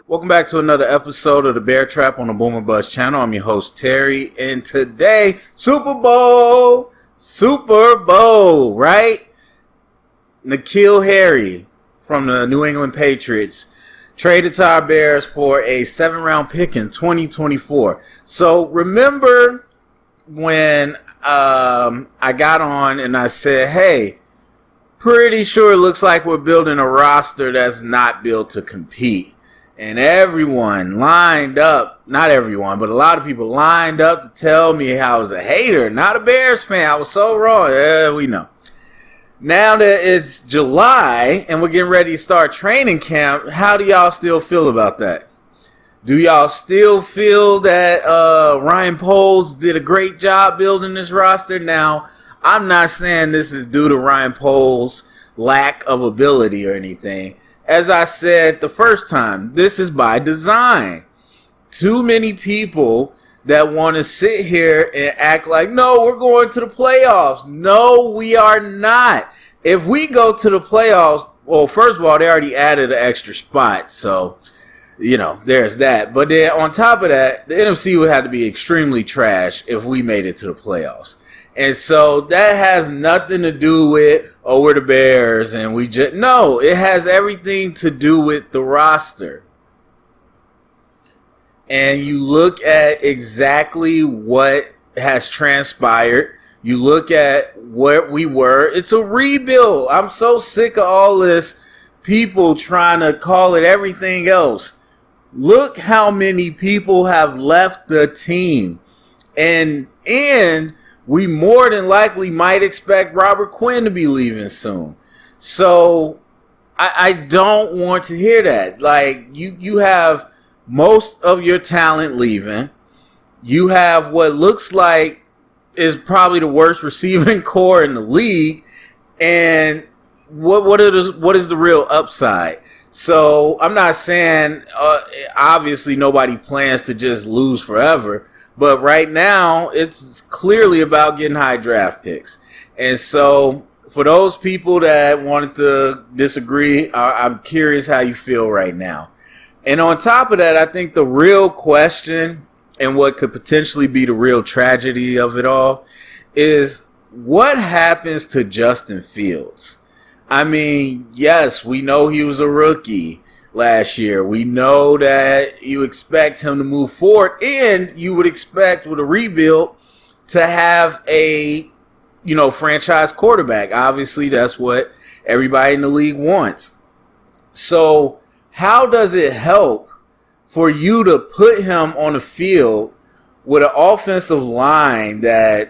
Welcome back to another episode of the Bear Trap on the Boomer Buzz channel. I'm your host, Terry, and today, Super Bowl, right? N'Keal Harry from the New England Patriots traded to our Bears for a 7th-round pick in 2024. So remember when I got on and I said, hey, pretty sure it looks like we're building a roster that's not built to compete. And everyone lined up, not everyone, but a lot of people lined up to tell me how I was a hater, not a Bears fan. I was so wrong. Yeah, we know. Now that it's July and we're getting ready to start training camp, how do y'all still feel about that? Do y'all still feel that Ryan Poles did a great job building this roster? Now, I'm not saying this is due to Ryan Poles' lack of ability or anything. As I said the first time, this is by design. Too many people that want to sit here and act like, no, we're going to the playoffs. No, we are not. If we go to the playoffs, well, first of all, they already added an extra spot. So, there's that. But then on top of that, the NFC would have to be extremely trash if we made it to the playoffs. And so that has nothing to do with, oh, we're the Bears and we just, no, it has everything to do with the roster. And you look at exactly what has transpired. You look at where we were. It's a rebuild. I'm so sick of all this people trying to call it everything else. Look how many people have left the team. And we more than likely might expect Robert Quinn to be leaving soon. So I don't want to hear that. Like, you have most of your talent leaving. You have what looks like is probably the worst receiving core in the league. And what is the real upside? So I'm not saying, obviously nobody plans to just lose forever. But right now, it's clearly about getting high draft picks. And so for those people that wanted to disagree, I'm curious how you feel right now. And on top of that, I think the real question and what could potentially be the real tragedy of it all is what happens to Justin Fields? I mean, yes, we know he was a rookie last year. We know that you expect him to move forward, and you would expect with a rebuild to have a, franchise quarterback. Obviously, that's what everybody in the league wants. So how does it help for you to put him on the field with an offensive line that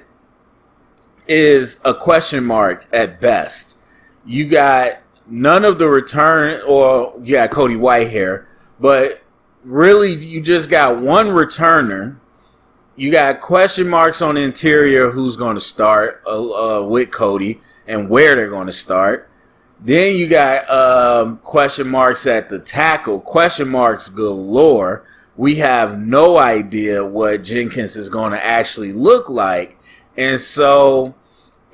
is a question mark at best? You got none of the return, or you got Cody Whitehair, but really you just got one returner. You got question marks on the interior who's going to start with Cody and where they're going to start. Then you got question marks at the tackle, question marks galore. We have no idea what Jenkins is going to actually look like. And so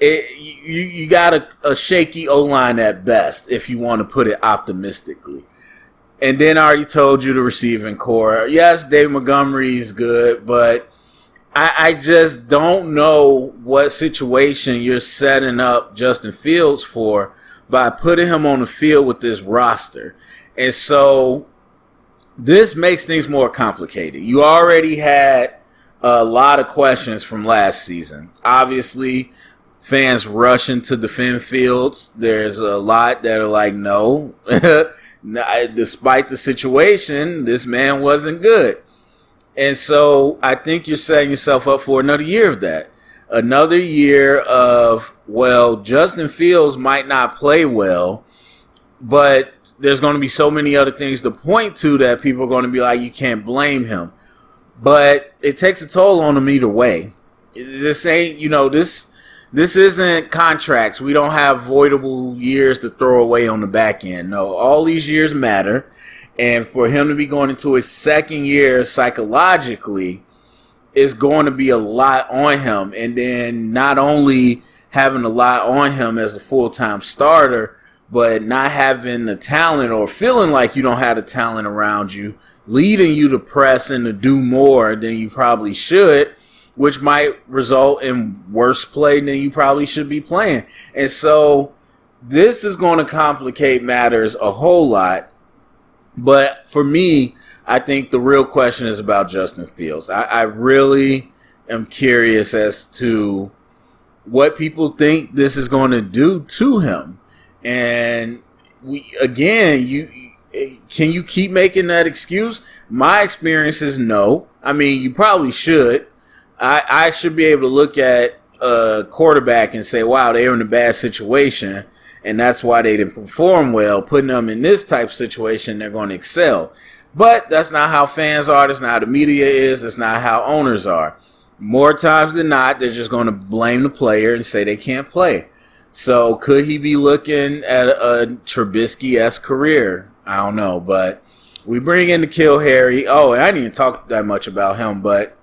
you got a shaky O-line at best, if you want to put it optimistically. And then I already told you the receiving core. Yes, Dave Montgomery's good, but I just don't know what situation you're setting up Justin Fields for by putting him on the field with this roster. And so this makes things more complicated. You already had a lot of questions from last season. Obviously, fans rushing to defend Fields. There's a lot that are like, no, despite the situation, this man wasn't good. And so I think you're setting yourself up for another year of that. Another year of, well, Justin Fields might not play well, but there's going to be so many other things to point to that people are going to be like, you can't blame him. But it takes a toll on him either way. This ain't, this isn't contracts. We don't have voidable years to throw away on the back end. No, all these years matter. And for him to be going into his second year psychologically is going to be a lot on him. And then not only having a lot on him as a full-time starter, but not having the talent or feeling like you don't have the talent around you, leading you to press and to do more than you probably should, which might result in worse play than you probably should be playing. And so this is going to complicate matters a whole lot. But for me, I think the real question is about Justin Fields. I really am curious as to what people think this is going to do to him. And can you keep making that excuse? My experience is no. I mean, you probably should. I should be able to look at a quarterback and say, wow, they were in a bad situation, and that's why they didn't perform well. Putting them in this type of situation, they're going to excel. But that's not how fans are. That's not how the media is. That's not how owners are. More times than not, they're just going to blame the player and say they can't play. So could he be looking at a Trubisky-esque career? I don't know. But we bring in N'Keal Harry. Oh, and I didn't even talk that much about him, but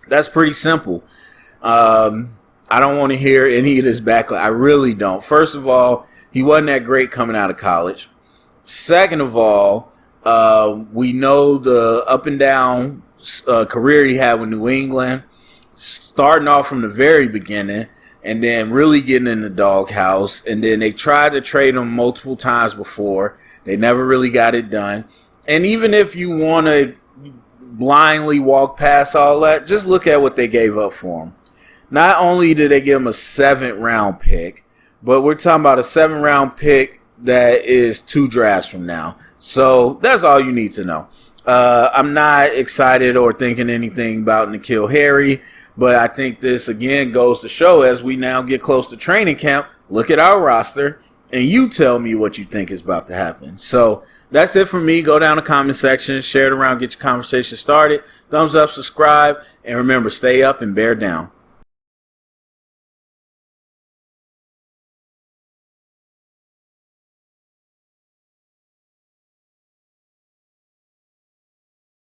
that's pretty simple. I don't want to hear any of this backlash. I really don't. First of all, he wasn't that great coming out of college. Second of all, we know the up and down career he had with New England, starting off from the very beginning and then really getting in the doghouse. And then they tried to trade him multiple times before. They never really got it done. And even if you want to blindly walk past all that, just look at what they gave up for him. Not only did they give him a 7th round pick, but we're talking about a 7th round pick that is 2 drafts from now. So that's all you need to know. I'm not excited or thinking anything about N'Keal Harry, but I think this again goes to show as we now get close to training camp, look at our roster and you tell me what you think is about to happen. So that's it for me. Go down the comment section, share it around, get your conversation started. Thumbs up, subscribe, and remember, stay up and bear down.